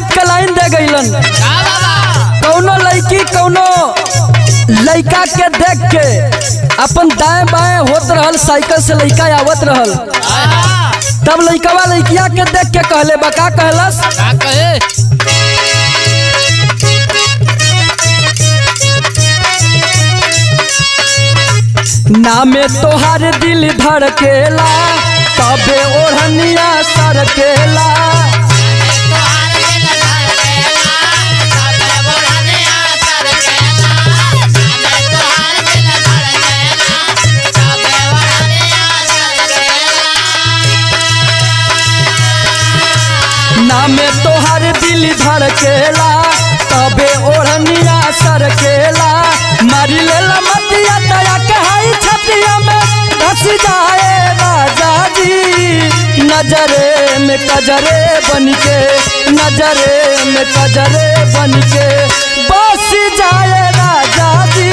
गीत का लाइन दे गईलन। कौनो लड़की कौनो लड़का के देख के अपन दाएं बाएं होत रहल, साइकिल से लड़का आवत रहल, तब लड़कवा लड़किया के देख के कहले बा, का कहलस? का कहे? नामे तोहार दिल धड़केला, तबे ओढ़निया सरकेला। नामे तोहार दिल धड़केला, तबे ओढ़निया सरकेला। मारी लेला मतिया दया के हाई छतिया में धस जाए राजा जी। नजरे में कजरे बनके, नजरे में कजरे बनके बस जाए राजा जी।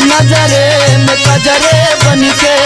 नजरे में कजरे बनके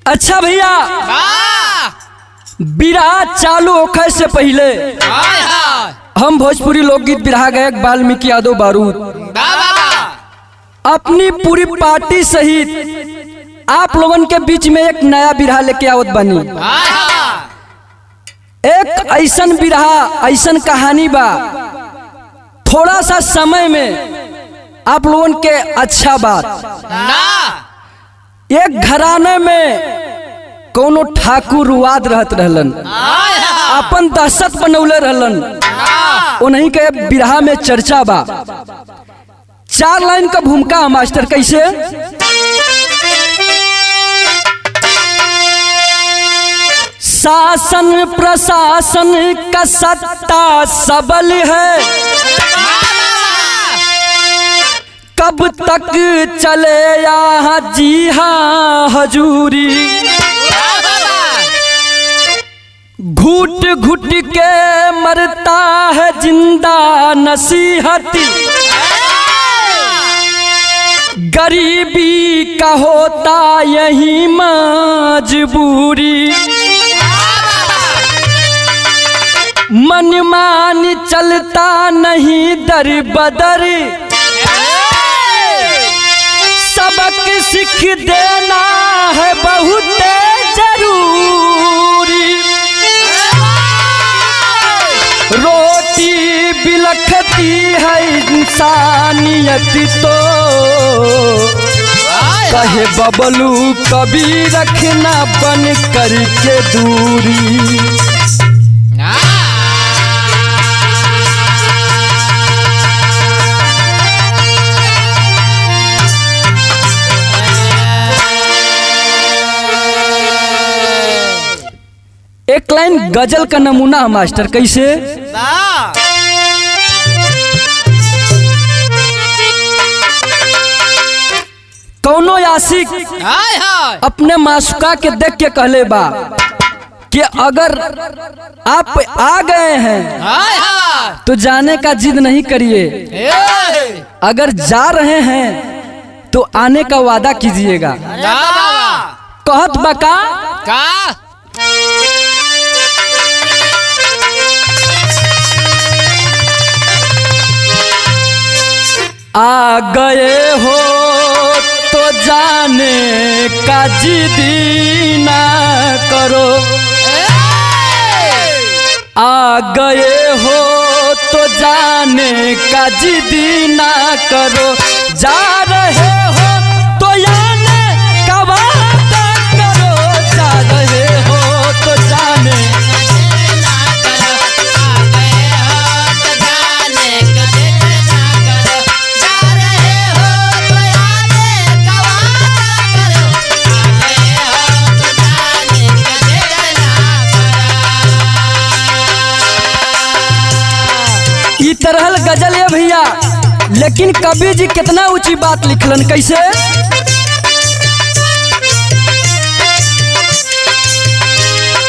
अच्छा भैया, बिरहा चालू होखे से पहले हम भोजपुरी लोकगीत बिरहा गायक वाल्मीकि यादव बारूद अपनी पूरी पार्टी सहित आप लोगन के बीच में एक नया बिरहा लेके आवत बनी। एक ऐसन बिरहा, ऐसन कहानी बा, थोड़ा सा समय में आप लोगन के अच्छा बात। एक घराने में कोनो ठाकुर वाद रहत रहलन, अपन दहशत बनौले रहलन, उन्हीं के बिरहा में चर्चा बा। 4 लाइन का भूमिका मास्टर कैसे? शासन प्रशासन का सत्ता सबल है, कब तक चले यहाँ जी हाँ हजूरी। घुट घुट के मरता है जिंदा नसीहती, गरीबी का होता यही मजबूरी। मनमानी चलता नहीं दर बदर, सबक सीख देना है बहुत जरूरी। रोटी बिलखती है इंसानियत तो, कहे बबलू कभी रखना बन करके दूरी। एक लाइन गजल का नमूना मास्टर कैसे? कौनो आशिक अपने मासूका के देख के कहले बा कि अगर आप आ गए हैं तो जाने का जिद नहीं करिए, अगर जा रहे हैं तो आने का वादा कीजिएगा। कहत बका का आ गए हो तो जाने का जिद ना करो, आ गए हो तो जाने का जिदी ना करो, जा रहे हो तो आने का वादा करो, जा रहे हो तो जाने तरहल गजल है भैया। लेकिन कवि जी कितना ऊंची बात लिखलन, कैसे?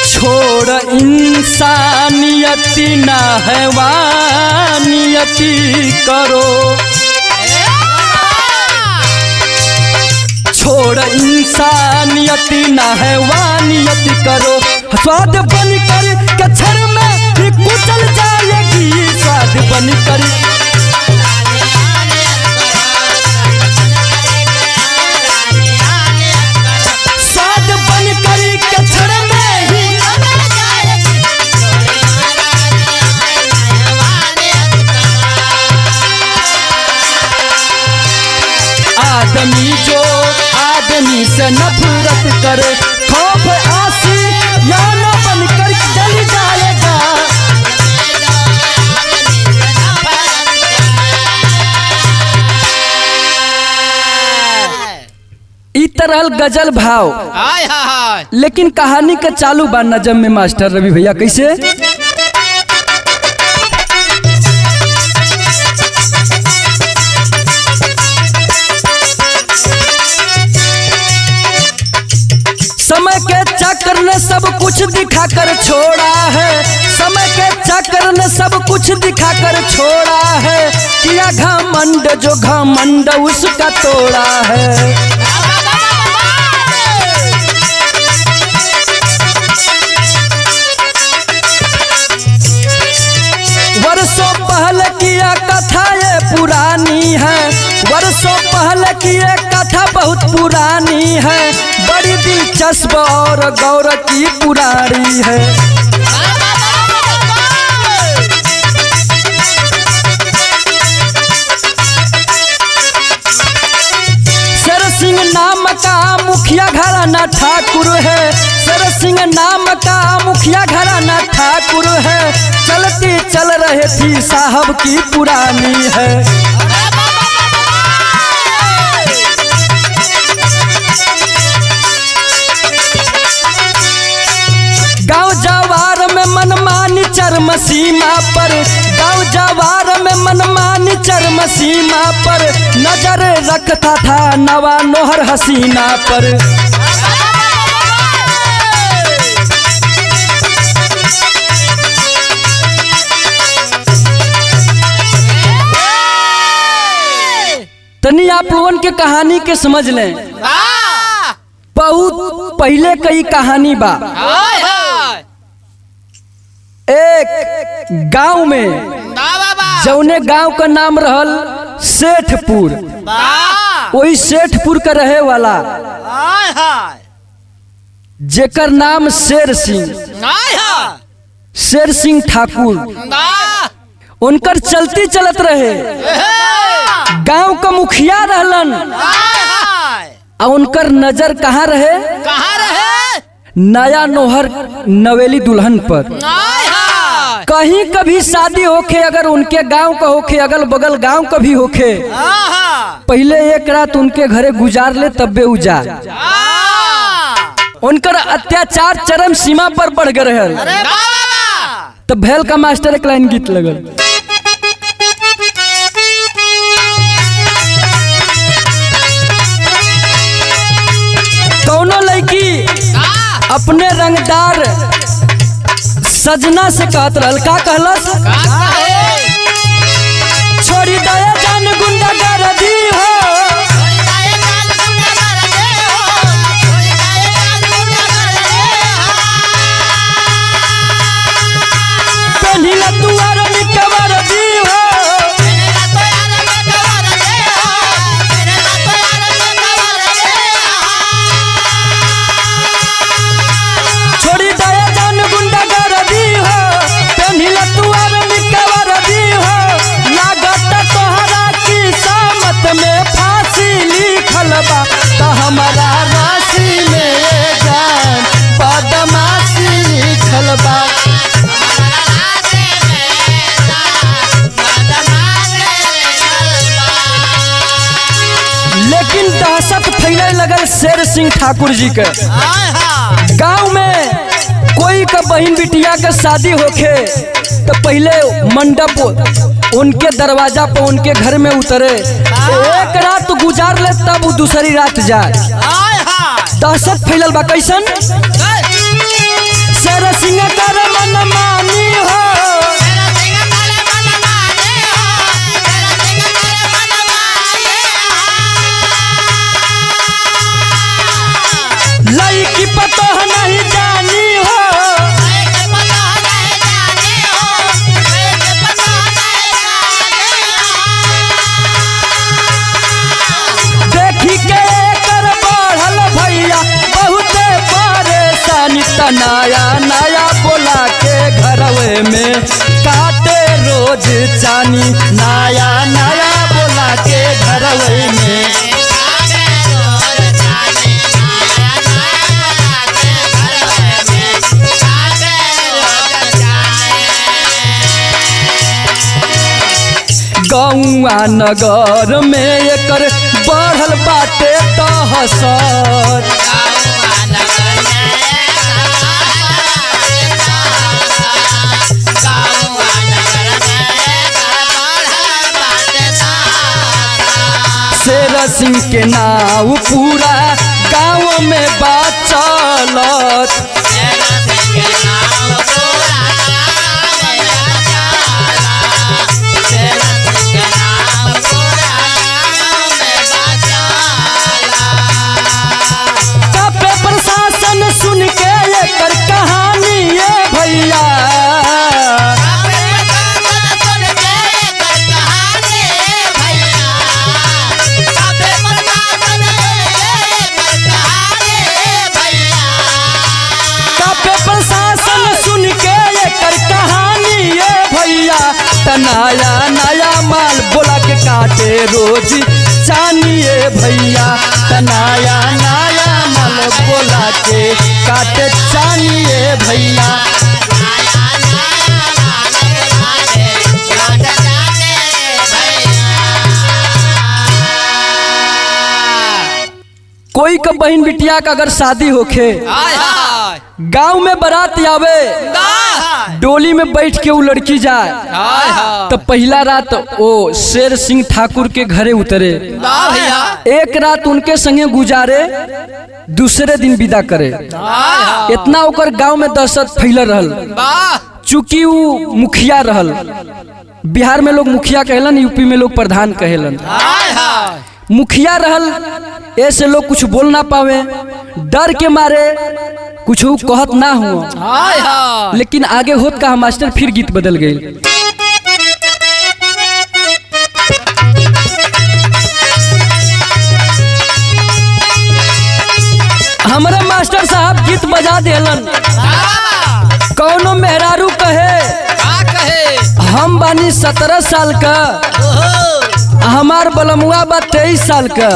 छोड़ इंसानियती ना हैवानियती करो, छोड़ इंसानियती ना हैवानियती करो, स्वाद बनकर कचर में ही कुचल जाएगी, स्वाद बनकर स्वाद बनकर कचर में ही आदमी जो आदमी से नफरत करे, खौफ आसी या न बनकर जल जाएगा। ई तरह गजल भाव, लेकिन कहानी का चालू बा नजम में मास्टर रवि भैया, कैसे? समय के चक्र ने सब कुछ दिखाकर छोड़ा है, समय के चक्र ने सब कुछ दिखाकर छोड़ा है, किया घमंड जो घमंड उसका तोड़ा है। वर्षों पहले किया कथा ये पुरानी है, वर्षों पहले की ये कथा बहुत पुरानी है, बड़ी दिलचस्प और गौर की पुरानी है। शेर सिंह नाम का मुखिया घराना ठाकुर है, शेर सिंह नाम का मुखिया घराना ठाकुर है, चलती चल रहे थी साहब की पुरानी है। गाँव जवार में मनमानी चरम सीमा पर, गाँव जवार में मनमानी चरम सीमा पर, नजर रखता था नवा नोहर हसीना पर। तनी आप लोगन के कहानी के समझ लें, बहुत पहले कई कहानी बा। एक गांव में, जौने गांव का नाम रहल सेठपुर, वही सेठपुर का रहे वाला जेकर नाम शेर सिंह ठाकुर, उनकर चलती चलत रहे। गांव का मुखिया रहलन, और उनकर नजर कहाँ रहे? नया नोहर नवेली दुल्हन पर। कहीं कभी शादी होखे, अगर उनके गांव का होखे, अगल बगल गांव का भी होखे, पहले एक रात उनके घरे गुजार ले तब्बे उजा। उनकर अत्याचार चरम सीमा पर बढ़ गए रहे। तब भैल का मास्टर एक लाइन गीत लगल, कौनो लड़की अपने रंगदार सजना से कहत रहल, का कहलस? छोड़ी दया जान गुंडा गर्दी हो, पेन्हिला तुआर निकवर दी हो, छोड़ी दया जान गुंडा गर्दी हो, पेन्हिला तुआर निकवर दी सिंह ठाकुर जी के गांव में कोई का बहन बिटिया के शादी होखे तो पहले मंडप उनके दरवाजा पर उनके घर में उतरे, एक रात गुजार ले तब दूसरी रात जाए। दहशत फैलल बा कैसन शेर सिंह कर मन मानी हो, लड़की पतो नहीं जानी हो, देखी के कर बढ़ल भैया बहुते परेशानी, नया नया बोला के घरवे में काटे रोज चानी, नया नया बोला के घरवे में। गौआ नगर में एकर बढ़ल बाटे दहशत, शेर सिंह के नाव पूरा गाँव में बाचलत, सुन के एकर कहानी ये भैया, प्रशासन सुन के एकर कहानी ये भैया, नया नया माल बोला के काटे रोज जानिए भैया, नया नया माल बोला के काटे जानिए भैया। कोई का बहन बिटिया का अगर शादी होखे गांव में बारात आवे, डोली में बैठ के वो लड़की जाए तो पहला रात वो शेर सिंह ठाकुर के घरे उतरे, एक रात उनके संगे गुजारे, दूसरे दिन विदा करे। इतना ओकर गांव में दहशत फैल रहल, चूंकि वो मुखिया रहल। बिहार में लोग मुखिया कहलन, यूपी में लोग प्रधान कहलन। मुखिया रहल, ऐसे लोग कुछ बोल ना पावे, डर के मारे कुछ कहत ना हुआ। लेकिन आगे होत का मास्टर फिर गीत बदल गई। हमारा मास्टर साहब गीत बजा देलन, कौनो मेहरारू कहे हम बानी 17 साल का, हमार बलमुआ बा 23 साल का,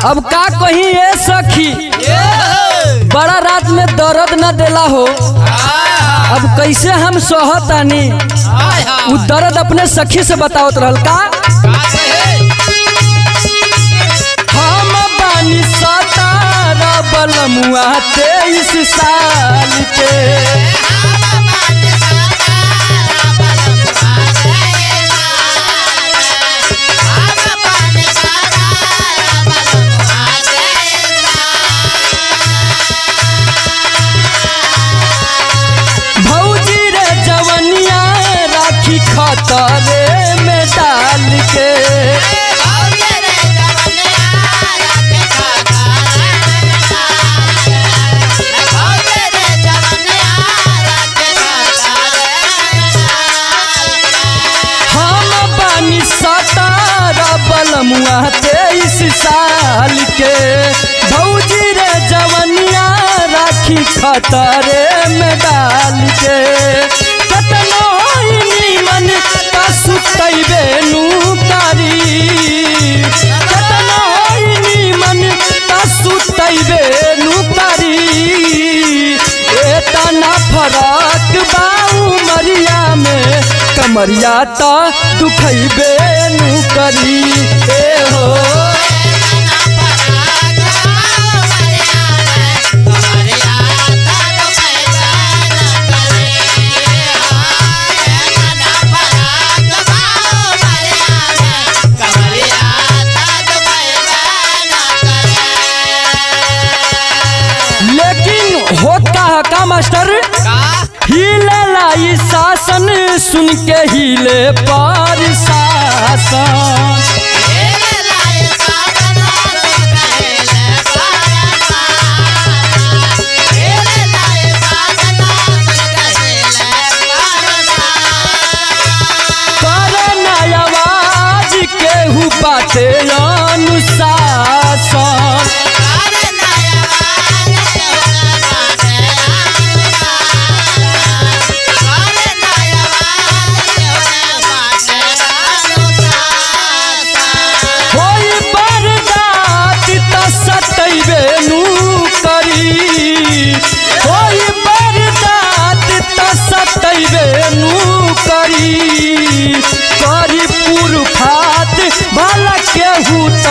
अब का कहीं ये सखी बड़ा रात में दर्द न देला हो, अब कैसे हम सहतानी। उ दर्द अपने सखी से बतावत रहल का, हम बानी 17 बलमुआ 23 साल के, खतरे में डाल के, हम बानी 17 बलमुआ 23 साल के, भौजी रे जवनिया राखी खतरे में डाल के, कतनो मन का सुतैबे नुकारी, कतना होई मन का सुतैबे नुकारी, एतना फरक बाऊ मरिया में कमरिया ता दुखैबे नुकरी, ए हो लेकिन होता है का मास्टर, हिले लाई शासन सुन के हिले पर शासन। बाटे अनुशासन होई बर्दात त सतैबे नु करी, होई बर्दात त सतैबे नु करी, करी पुरफात भला केहू त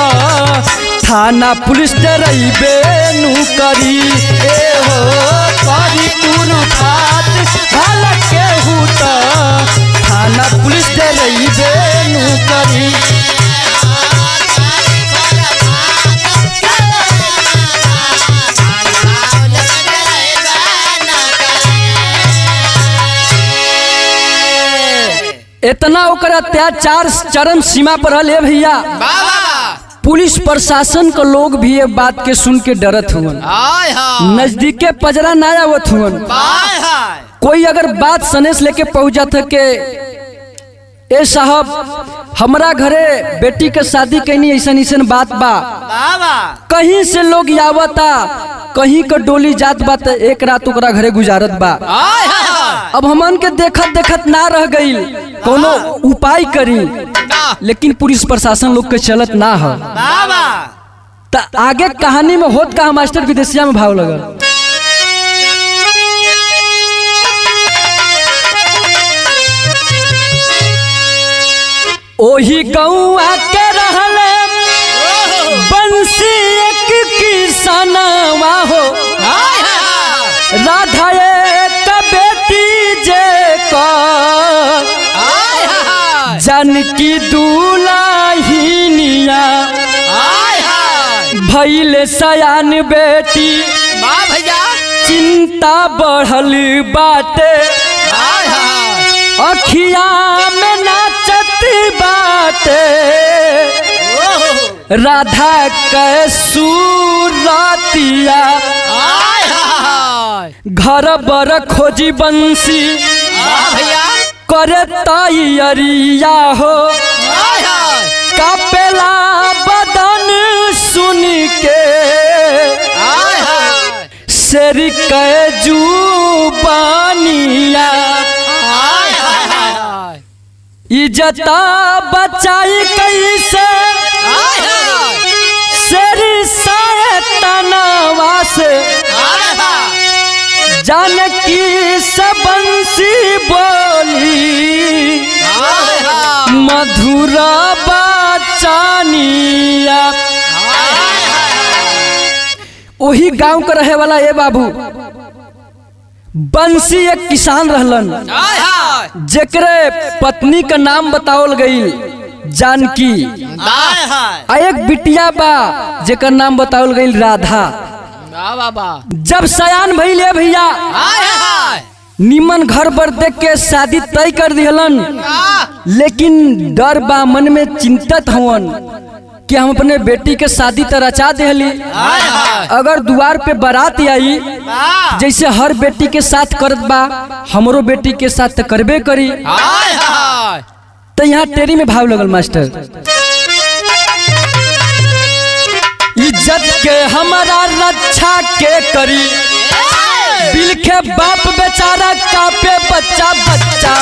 थाना पुलिस डरैबे नु करी। ए हो करी पुरफात भला केहू त थाना पुलिस डरैबे नु करी। इतना ओकर अत्याचार चरम सीमा पर हले भैया, पुलिस प्रशासन के लोग भी ये बात के सुन के डरत हुवन, नजदीक के पजरा ना आवत हुवन। कोई अगर बात सनेस लेके पहुंच जाता के ए साहब हमरा घरे बेटी के शादी कैनी ऐसन ऐसन बात बा, कहीं से लोग आवता, कहीं का डोली जात बा त एक रात ओकरा घरे गुजारत बा। अब हमन के देखत देखत ना रह गईल, कोनो उपाय करी, लेकिन पुलिस प्रशासन लोग के चलत ना है। त आगे कहानी में होत का मास्टर विदेशिया में भाव लगल। ओही गौआ के रहले बंसी एक किसनवा हो, राधा एक बेटी जे का जानकी दुलाहिनिया, भइले सयान बेटी चिंता बढ़ल बाटे, अखिया में नाचत बाटे, राधा के सूरतिया, घर बर खोजी बंसी करे तैयारिया हो, कापेला बदन सुन के शेर के जुबानिया, इज्जता बचाई कैसे शेर सैतानवा से, जानकी से बंसी बोली मधुरा बचानिया। वही गांव का रहे वाला ये बाबू बंसी एक किसान रहलन, जेकरे पत्नी का नाम बतावल गई जानकी, एक बिटिया बा जेकर नाम बतावल गई राधा। जब सयान भइले भैया निमन घर पर देख के शादी तय कर दिहलन, लेकिन डर बा मन में चिंतित हवन कि हम अपने बेटी के शादी तो रचा देहली, अगर द्वार पे बारात आई जैसे हर बेटी के साथ करत बा हमरो बेटी के साथ तो करबे करी। तो यहाँ टेरी में भाव लगल मास्टर, इज्जत के हमारा रक्षा के करी, बिल के बाप बेचारा कापे बच्चा बच्चा,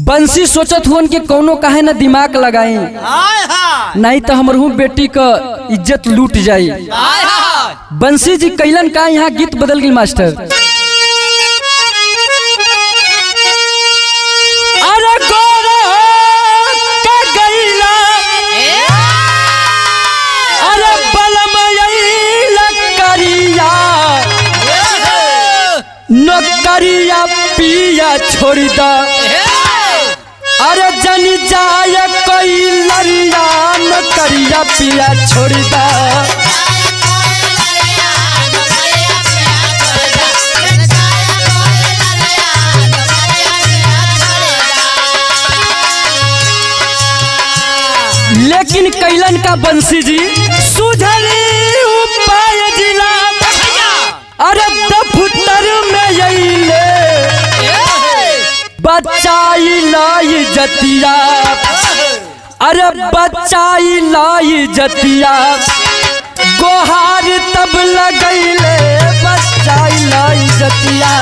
बंसी सोचत हुन कि कोनो काहे ना दिमाग लगाई, नहीं तो हमरहू बेटी का इज्जत लूट जाई। बंसी जी कैलन का यहाँ गीत बदल गई मास्टर, अरे गोरा का गईला, अरे बलमयला करिया, नौकरिया पिया छोड़ दा, अरे जनी जाए कोई लरिया न करिया पिया छोड़ दा। लेकिन कैलन का बंसी जी सुझली उपाय जिला। अरे दफ्तर में अइले बचाई लाई जतिया। अरे बचाई लाई जतिया गोहार तब लगैले बचाई लाई जतिया।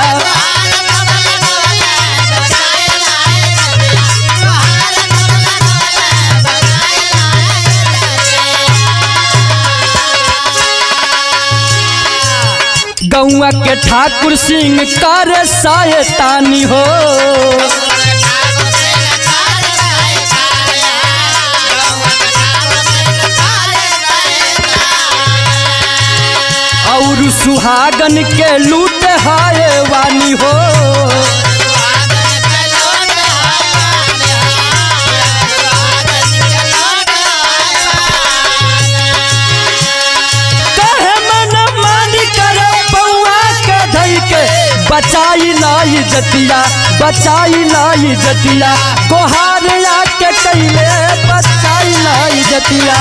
गौआ के ठाकुर सिंह कर सायतानी हो। और सुहागन के लूट हाय वानी हो। बचाई लाई जतिया बचाई लाई जतिया गोहार आके कैले बचाई लाई जतिया।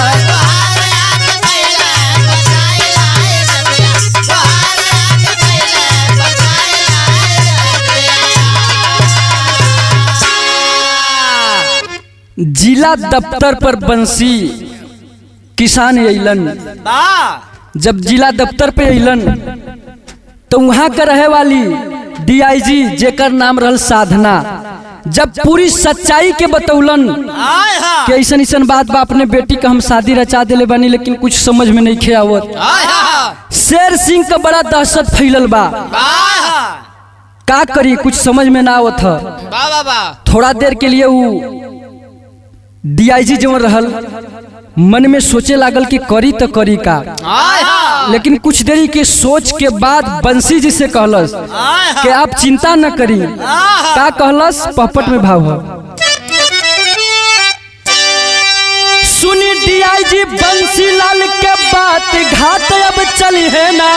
जिला दफ्तर पर बंसी किसान अइलन। जब जिला दफ्तर पे अइलन तो वहां के रहे वाली डीआईजी जेकर नाम रहल साधना जब पूरी सच्चाई के बतौलन कि ऐसन ऐसन बात बा अपने बेटी का हम शादी रचा दिले बानी लेकिन कुछ समझ में नहीं आवत। शेर सिंह का बड़ा दहशत फैलल बा। का करी कुछ समझ में ना आवत। थोड़ा देर के लिए वो डीआईजी जो रहल मन में सोचे लागल कि करी तो करी का। लेकिन कुछ देरी के सोच के बाद बंसी जी से कहलस कि आप चिंता न करी। का कहलस पहपट में भाव है। सुनी डीआईजी बंसी लाल के बात घात अब चली है ना।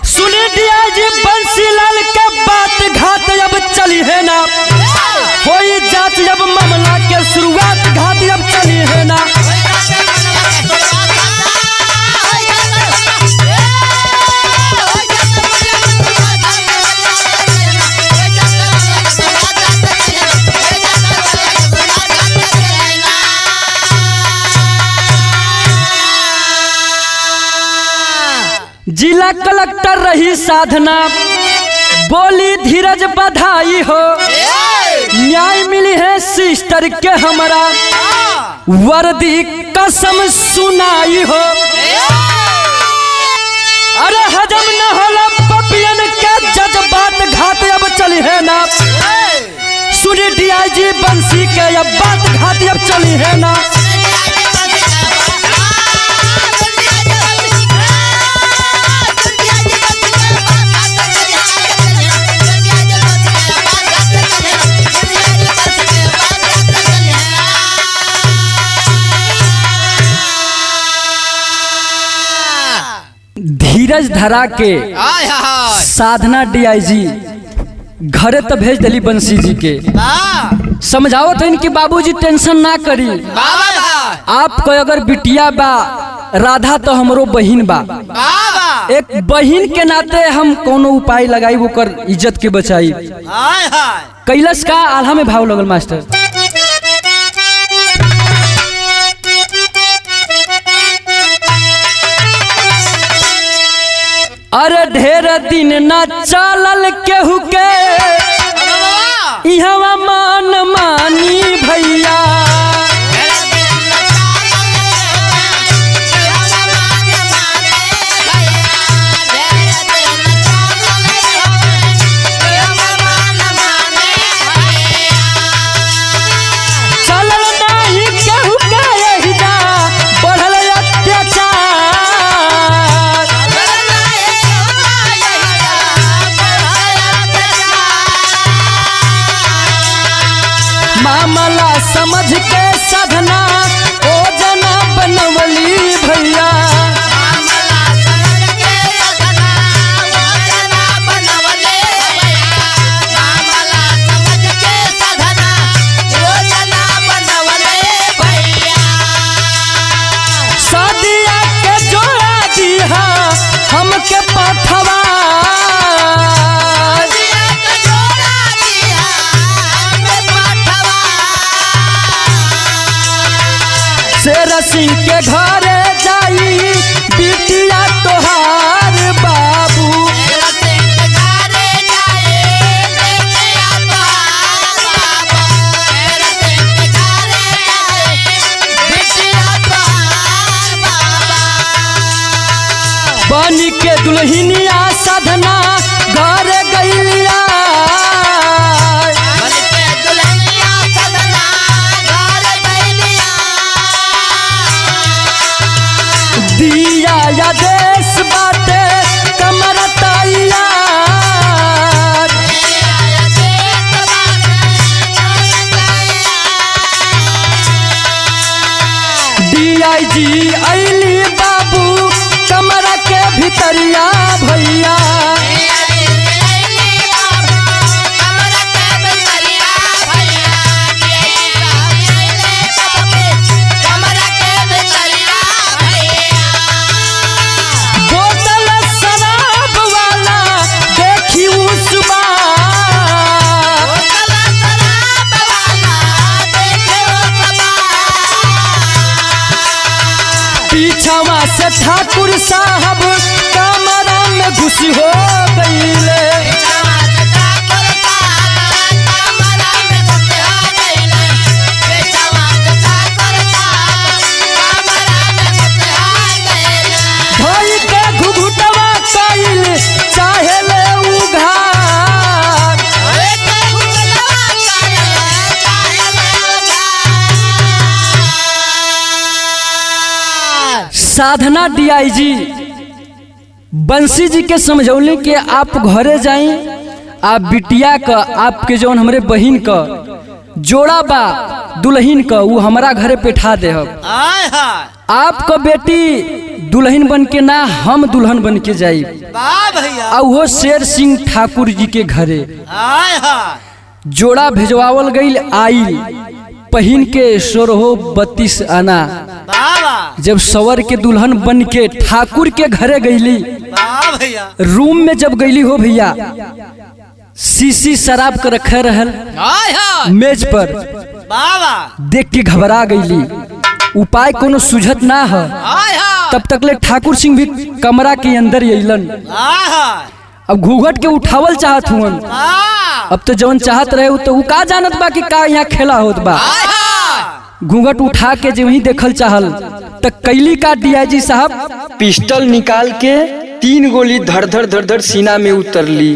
सुनी डीआईजी बंसी लाल के बात घात अब चली है ना। कोई जांच जब मामला के शुरुआत घात अब चली है ना। जिला कलेक्टर रही साधना बोली धीरज बधाई हो। न्याय मिली है सिस्टर के हमारा वर्दी कसम सुनाई हो। अरे हजम न होला पपियन के जज्बात घात अब चली है ना। सुनी डीआईजी बंसी के अब बात घात अब चली है ना। धीरज धरा के साधना डीआईजी घरे तो भेज दिली बंसी जी के। समझाओ तो इनकी बाबूजी टेंशन ना करी। आपको अगर बिटिया बा राधा तो हमरो बहिन बा। एक बहिन के नाते हम कोनो उपाय लगाई वो कर इज्जत के बचाई। कैलस का आल्हा में भाव लगल मास्टर। अरे ढेर दिन न चलल केहू के इहवा मान मानी भैया। शेर सिंह के घरे जाई बिटिया तोहार बाबू। बन के दुल्हनिया साधना घर गइलिया, दिया या देश बाटे कमर तैयार। DIG अइली बाबू कमर के भितरिया भैया। बोतल शराब वाला देखी उस बार, पीछवा से ठाकुर साहब कमरा में घुस हो गईले। धोई के घुघुटवा कइल चाहे ले उघार, साधना DIG बंसी जी के समझौले कि आप घरे जाई, आप बिटिया का आपके जौन हमरे बहिन का जोड़ा बा दुल्हन का वो हमारा घरे बैठा दे। आपका बेटी दुल्हन बन के ना हम दुल्हन बन के जाई। और वो शेर सिंह ठाकुर जी के घरे जोड़ा भेजवावल गईल। आइल पहिन के 1632 आना जब सवर के दुल्हन बन के ठाकुर के घरे गईली, रूम में जब गईली हो भैया, शीशी शराब के रखे रहल मेज पर, देख के घबरा गईली। उपाय कोनो सुझत ना है। तब तक ले ठाकुर सिंह भी कमरा के अंदर अइलन। अब घूंघट के उठावल चाहत हुन। अब तो जौन चाहत रहे तो उ का जानत बा कि का यहाँ खेला होत बा। घूंघट उठा के जब ही देखल चाहल तो कैली का DIG साहब पिस्टल निकाल के 3 गोली धड़ धड़ सीना में उतरली।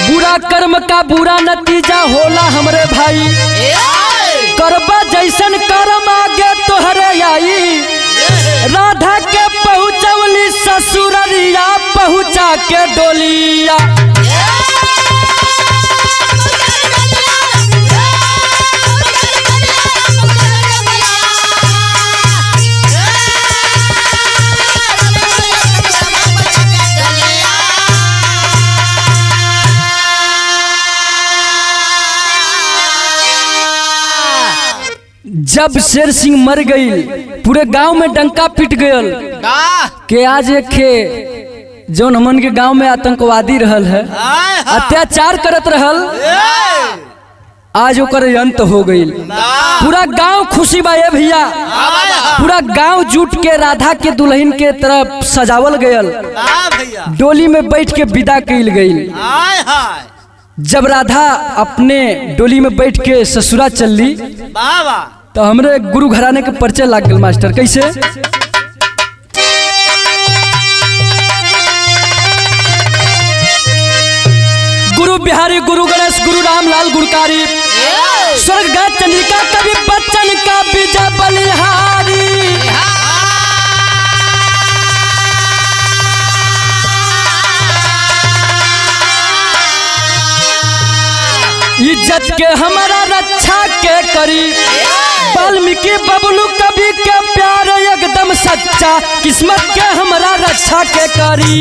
बुरा कर्म का बुरा नतीजा होला हमरे भाई, करबा जैसन कर्म आगे तोहरे आई। राधा के पहुँचवली ससुररिया पहुँचा के डोलिया, जब शेर सिंह मर गई पूरे गांव में डंका पिट गयल के आज एक जौन हमन के गांव में आतंकवादी रहल है, अत्याचार करत रहल, आज ओकर अंत हो गई। पूरा गांव खुशी बा ये भैया, पूरा गांव जुट के राधा के दुल्हन के तरफ सजावल गयल, डोली में बैठ के विदा कइल गई। जब राधा अपने डोली में बैठ के ससुरा चलली तो हमरे गुरु घराने के परिचय लाग गल मास्टर। कैसे? गुरु बिहारी, गुरु गणेश, गुरु रामलाल गुरकारी, स्वर्गगत चंद्रिका कवि बच्चन का विजय बलिहारी। इज्जत के हमारा रक्षा के करी, वाल्मीकि बबलू कवि के प्यार एकदम सच्चा, किस्मत के हमारा रक्षा के करी।